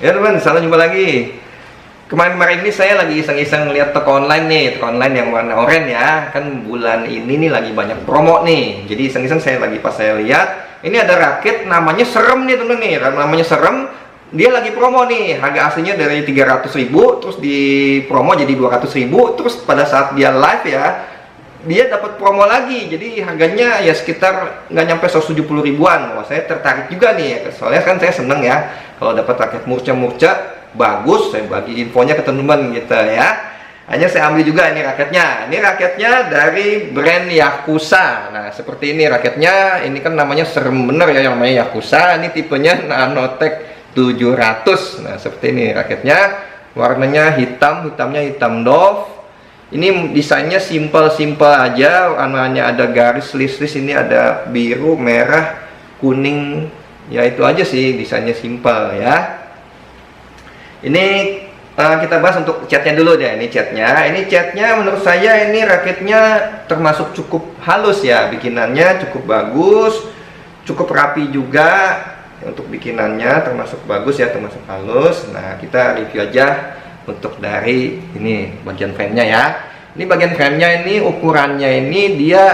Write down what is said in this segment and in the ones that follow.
Ya teman, salam jumpa lagi. Kemarin-kemarin ini saya lagi iseng-iseng lihat toko online nih, toko online yang warna oranye ya. Kan bulan ini nih lagi banyak promo nih. Jadi iseng-iseng pas saya lihat, ini ada raket namanya Serem nih teman nih. Namanya Serem, dia lagi promo nih. Harga aslinya dari 300.000, terus di promo jadi 200.000. Terus pada saat dia live ya, dia dapat promo lagi, jadi harganya ya sekitar nggak nyampe 170 ribuan. Wah, saya tertarik juga nih, soalnya kan saya seneng ya kalau dapat raket murca bagus, saya bagi infonya ke teman-teman gitu ya. Hanya saya ambil juga ini raketnya dari brand Yakuza. Nah seperti ini raketnya, ini kan namanya serem bener ya, yang namanya Yakuza. Ini tipenya Nanotech 700. Nah seperti ini raketnya, warnanya hitamnya hitam doff. Ini desainnya simple aja, warnanya ada garis list ini, ada biru, merah, kuning, ya itu aja sih, desainnya simple ya. Ini kita bahas untuk catnya dulu deh. Ini catnya menurut saya ini raketnya termasuk cukup halus ya, bikinannya cukup bagus, cukup rapi juga untuk bikinannya, termasuk bagus ya, termasuk halus. Nah kita review aja untuk dari ini bagian frame-nya ya. Ini bagian frame-nya ini, ukurannya ini dia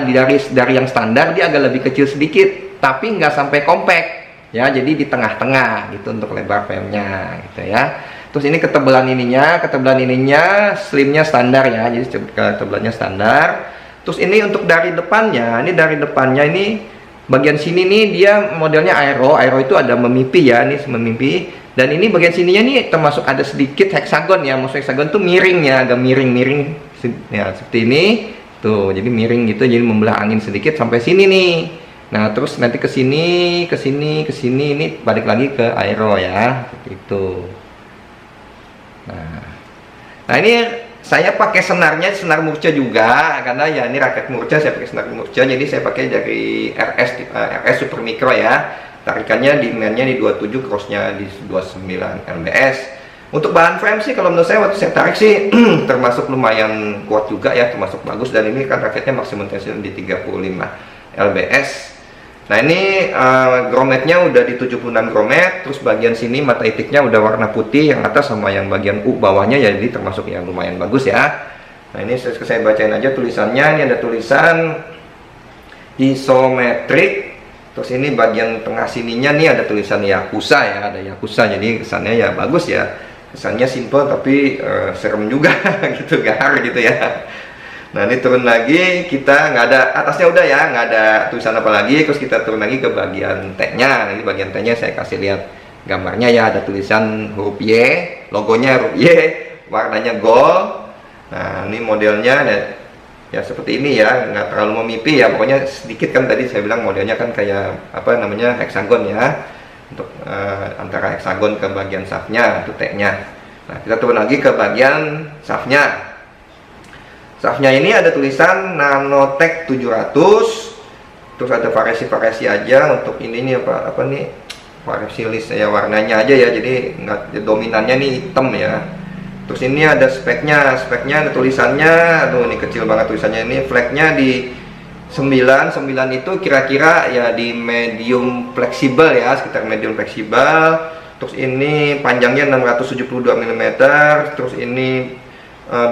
dari yang standar dia agak lebih kecil sedikit, tapi nggak sampai compact ya, jadi di tengah-tengah gitu untuk lebar frame-nya gitu ya. Terus ini ketebalan ininya slimnya standar ya, jadi ketebalannya standar. Terus ini untuk dari depannya, ini bagian sini nih dia modelnya aero itu ada memipih ya, ini memipih. Dan ini bagian sininya nih termasuk ada sedikit heksagon ya, maksudnya heksagon tuh miring ya, agak miring ya seperti ini tuh, jadi miring gitu, jadi membelah angin sedikit sampai sini nih. Nah terus nanti ke sini ini balik lagi ke aero ya, seperti itu. Nah ini saya pakai senar murca juga, karena ya ini raket murca, saya pakai senar murca, jadi saya pakai dari RS Super Micro ya. Tarikannya di mainnya di 27, crossnya di 29 lbs. Untuk bahan frame sih kalau menurut saya waktu saya tarik sih termasuk lumayan kuat juga ya, termasuk bagus. Dan ini kan raketnya maksimum tension di 35 lbs. Nah ini grommetnya udah di 76 grommet. Terus bagian sini mata itiknya udah warna putih, yang atas sama yang bagian bawahnya ya, jadi termasuk yang lumayan bagus ya. Nah ini saya bacain aja tulisannya. Ini ada tulisan isometrik. Terus ini bagian tengah sininya nih ada tulisan Yakuza ya, ada Yakuza, jadi kesannya ya bagus ya, kesannya simple tapi serem juga gitu, gahar gitu ya. Nah ini turun lagi, kita nggak ada atasnya udah ya, nggak ada tulisan apa lagi. Terus kita turun lagi ke bagian T-nya. Ini bagian T-nya saya kasih lihat gambarnya ya, ada tulisan huruf Y, logonya huruf Y, warnanya gold. Nah ini modelnya ya seperti ini ya, nggak terlalu memipih ya, pokoknya sedikit. Kan tadi saya bilang modelnya kan kayak apa namanya, heksagon ya, untuk antara heksagon ke bagian shaftnya itu T-nya. Nah kita turun lagi ke bagian shaftnya. Shaftnya ini ada tulisan Nanotech 700. Terus ada variasi aja untuk ini nih apa nih, variasi list ya, warnanya aja ya, jadi nggak dominannya nih hitam ya. Terus ini ada speknya ada tulisannya, aduh ini kecil banget tulisannya. Ini flagnya di 9 itu kira-kira ya di medium fleksibel ya, sekitar medium fleksibel. Terus ini panjangnya 672 mm, terus ini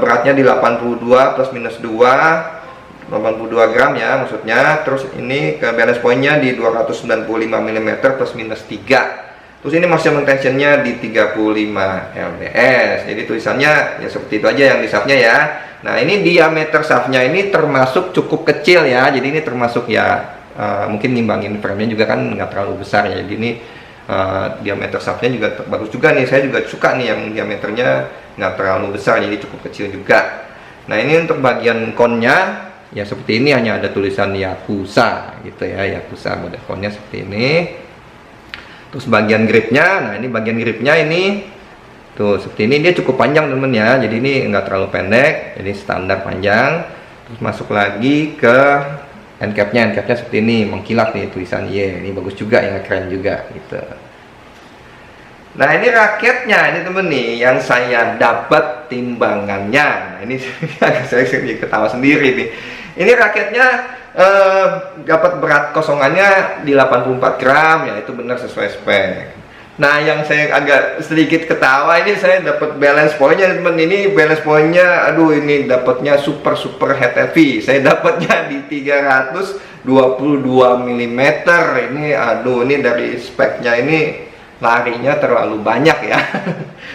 beratnya di 82 plus minus 2, 82 gram ya maksudnya. Terus ini ke balance pointnya di 295 mm plus minus 3. Terus ini maximum tensionnya di 35 lbs. Jadi tulisannya ya seperti itu aja yang di shaftnya ya. Nah ini diameter shaftnya ini termasuk cukup kecil ya. Jadi ini termasuk ya mungkin nimbangin frame-nya juga kan nggak terlalu besar ya. Jadi ini diameter shaftnya juga bagus juga nih. Saya juga suka nih yang diameternya nggak terlalu besar, jadi cukup kecil juga. Nah ini untuk bagian konnya ya seperti ini, hanya ada tulisan Yakuza gitu ya, Yakuza, model konnya seperti ini. Terus bagian gripnya, nah ini bagian gripnya ini tuh seperti ini, dia cukup panjang temen ya, jadi ini enggak terlalu pendek, jadi standar panjang. Terus masuk lagi ke end capnya seperti ini, mengkilat nih tulisan Y, ini bagus juga ya, keren juga gitu. Nah ini raketnya ini temen nih, yang saya dapat timbangannya. Nah ini saya ketawa sendiri nih. Ini raketnya dapat berat kosongannya di 84 gram ya, itu benar sesuai spek. Nah, yang saya agak sedikit ketawa ini, saya dapat balance point-nya teman. Ini balance point-nya, aduh, ini dapatnya super head heavy. Saya dapatnya di 322 mm. Ini aduh, ini dari speknya ini larinya terlalu banyak ya.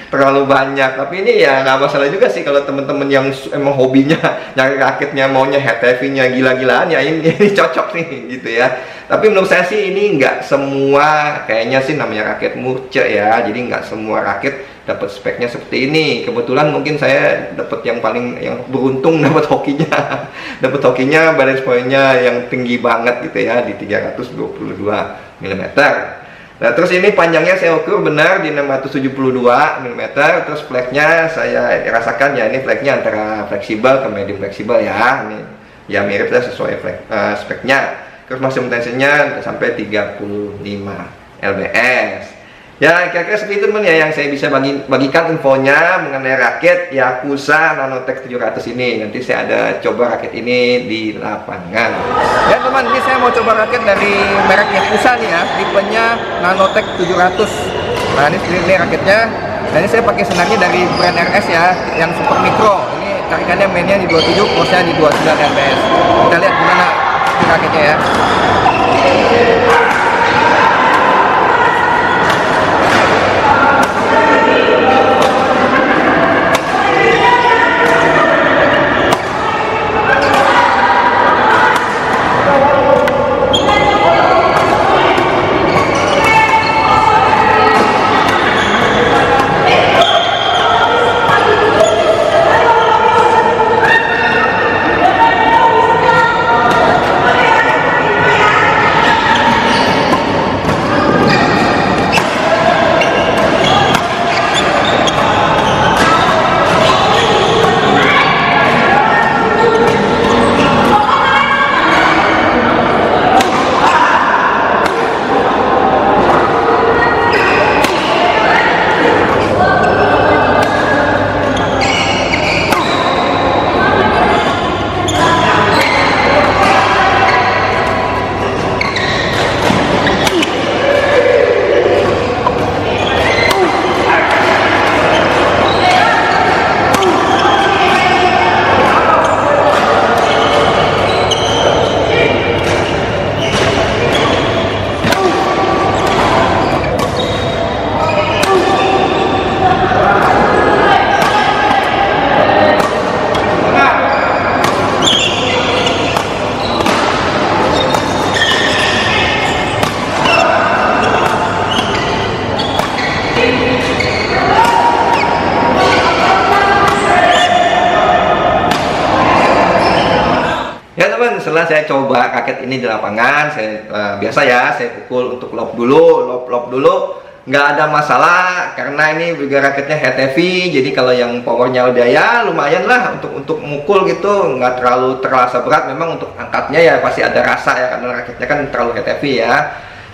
Terlalu banyak. Tapi ini ya nggak masalah juga sih kalau teman-teman yang emang hobinya nyari raketnya, maunya head heavy-nya gila-gilaan ya, ini cocok nih gitu ya. Tapi menurut saya sih ini nggak semua, kayaknya sih namanya raket murce ya, jadi nggak semua raket dapat speknya seperti ini. Kebetulan mungkin saya dapat yang beruntung dapat hokinya dapat hokinya balance point-nya yang tinggi banget gitu ya, di 322 mm. Nah, terus ini panjangnya saya ukur benar di 672 mm. Terus flagnya saya rasakan ya, ini flagnya antara fleksibel ke medium fleksibel ya, ini ya mirip lah sesuai speknya. Terus maksimum tensinya sampai 35 lbs. Ya, kira-kira seperti itu teman ya yang saya bisa bagikan infonya mengenai raket Yakuza Nanotech 700 ini. Nanti saya ada coba raket ini di lapangan. Ya teman, ini saya mau coba raket dari merek Yakuza nih ya, tipenya Nanotech 700. Nah, ini raketnya. Nah, ini saya pakai senarnya dari brand RS ya, yang super mikro. Ini tarikannya mainnya di 27, pulsnya di 29 lbs. Kita lihat gimana raketnya ya. Setelah saya coba raket ini di lapangan, saya biasa ya, saya pukul untuk lob dulu, nggak ada masalah karena ini juga raketnya head heavy. Jadi kalau yang powernya udah ya lumayan lah untuk mukul gitu, nggak terlalu terasa berat. Memang untuk angkatnya ya pasti ada rasa ya, karena raketnya kan terlalu head heavy ya.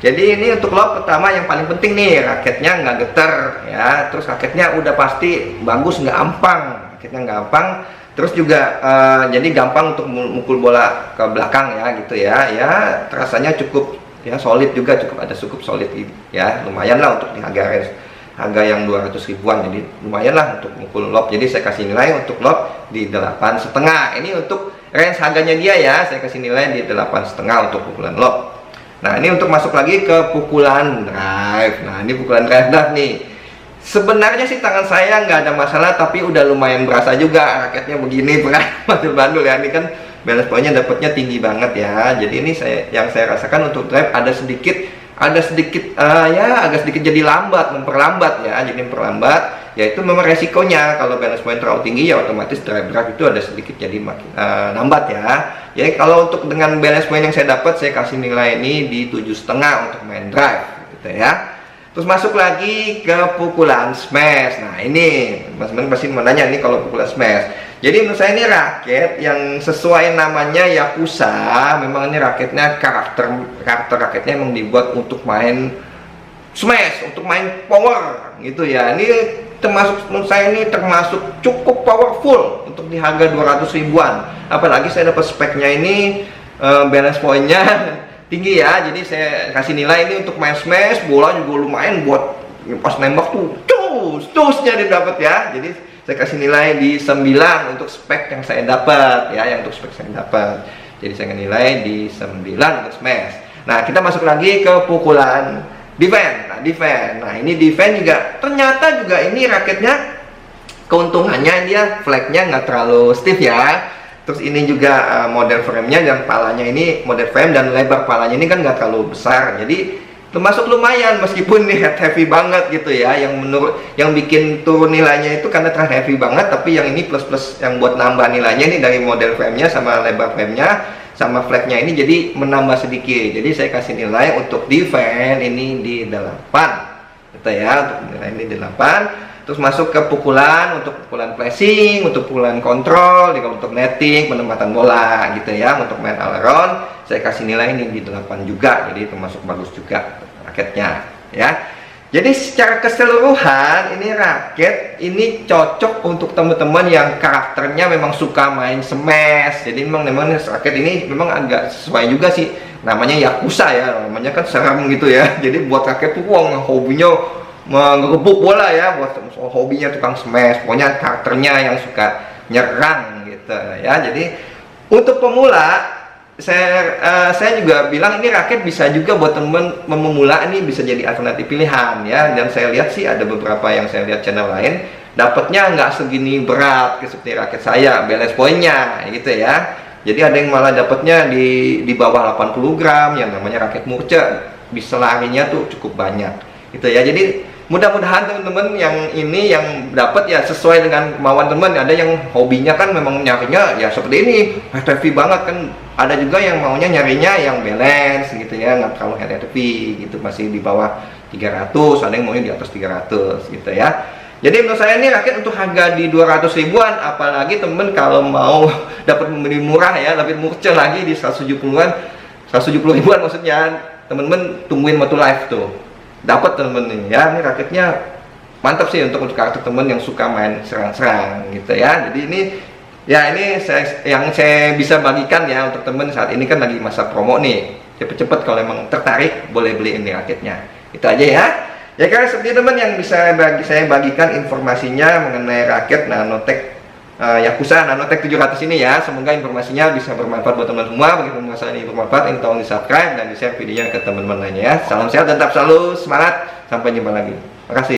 Jadi ini untuk lob pertama yang paling penting nih, raketnya nggak getar ya. Terus raketnya udah pasti bagus, nggak ampang, raketnya nggak ampang. Terus juga jadi gampang untuk mukul bola ke belakang ya gitu ya. Ya rasanya cukup ya, solid juga, cukup solid ya. Lumayan lah untuk di harga yang 200 ribuan. Jadi lumayan lah untuk mukul lob. Jadi saya kasih nilai untuk lob di 8,5. Ini untuk range harganya dia ya. Saya kasih nilai di 8,5 untuk pukulan lob. Nah, ini untuk masuk lagi ke pukulan drive. Nah, ini pukulan drive nih. Sebenarnya sih tangan saya nggak ada masalah, tapi udah lumayan berasa juga raketnya begini, bandul-bandul ya. Ini kan balance point-nya dapatnya tinggi banget ya. Jadi ini yang saya rasakan untuk drive ada sedikit ya agak sedikit jadi memperlambat ya. Jadi memperlambat, ya itu memang resikonya kalau balance point terlalu tinggi ya otomatis drive itu ada sedikit jadi makin lambat ya. Jadi kalau untuk dengan balance point yang saya dapat, saya kasih nilai ini di 7,5 untuk main drive gitu ya. Terus masuk lagi ke pukulan smash. Nah ini teman-teman pasti mau nanya nih kalau pukulan smash. Jadi menurut saya ini raket yang sesuai namanya Yakuza. Memang ini raketnya karakter raketnya memang dibuat untuk main smash, untuk main power gitu ya. Ini termasuk menurut saya ini termasuk cukup powerful untuk di harga 200 ribuan. Apalagi saya dapat speknya ini balance point-nya tinggi ya. Jadi saya kasih nilai ini untuk main smash, bola juga lumayan buat pas nembak tuh tusnya didapat ya. Jadi saya kasih nilai di 9 untuk spek yang saya dapat ya, yang untuk spek saya dapat. Jadi saya nilai di 9 untuk smash. Nah, kita masuk lagi ke pukulan defense. Nah, ini defense juga ternyata juga ini raketnya keuntungannya dia flagnya nggak terlalu stiff ya. Terus ini juga model frame-nya dan palanya ini model frame dan lebar palanya ini kan nggak terlalu besar. Jadi termasuk lumayan meskipun nih heavy banget gitu ya. Yang bikin turun nilainya itu karena terlalu heavy banget, tapi yang ini plus yang buat nambah nilainya ini dari model frame-nya sama lebar frame-nya sama flagnya ini jadi menambah sedikit. Jadi saya kasih nilai untuk defense ini di 8 gitu ya, untuk nilai ini di 8. Terus masuk ke pukulan, untuk pukulan flashing, untuk pukulan kontrol, untuk netting, penempatan bola gitu ya. Untuk main all around saya kasih nilai ini di 8 juga, jadi termasuk bagus juga raketnya ya. Jadi secara keseluruhan ini raket ini cocok untuk teman-teman yang karakternya memang suka main smash. Jadi memang raket ini memang agak sesuai juga sih, namanya Yakuza ya, namanya kan serem gitu ya. Jadi buat raket tuh hobinya ngegebuk bola ya, buat hobinya tukang smash, pokoknya karakternya yang suka nyerang gitu ya. Jadi untuk pemula saya juga bilang ini raket bisa juga buat temen memula, ini bisa jadi alternatif pilihan ya. Dan saya lihat sih ada beberapa yang saya lihat channel lain dapatnya nggak segini berat seperti raket saya, balance pointnya gitu ya. Jadi ada yang malah dapatnya di bawah 80 gram yang namanya raket Murce, bisa larinya tuh cukup banyak gitu ya. Jadi mudah-mudahan teman-teman yang ini yang dapat ya sesuai dengan kemauan teman. Ada yang hobinya kan memang nyarinya ya seperti ini, heavy banget kan. Ada juga yang maunya nyarinya yang balance gitu ya, nggak terlalu heavy gitu, masih di bawah 300. Ada yang maunya di atas 300 gitu ya. Jadi menurut saya ini raket untuk harga di 200 ribuan, apalagi temen kalau mau dapat membeli murah ya, lebih murce lagi di 170-an, 170 ribuan maksudnya. Temen-temen tungguin Moto Live tuh, dapat temen-temen ya. Ini raketnya mantap sih untuk karakter temen yang suka main serang-serang gitu ya. Jadi ini ya, ini yang saya bisa bagikan ya untuk temen saat ini kan lagi masa promo nih. Cepet-cepet kalau emang tertarik boleh beli ini raketnya. Itu aja ya. Ya karena seperti teman yang bisa saya bagikan informasinya mengenai raket Nanotech Yakuza Nanotech 700 ini ya. Semoga informasinya bisa bermanfaat buat teman semua. Bagi teman ini bermanfaat, ini tolong di subscribe dan di share videonya ke teman-teman lainnya ya. Salam sehat dan tetap selalu semangat. Sampai jumpa lagi. Terima kasih.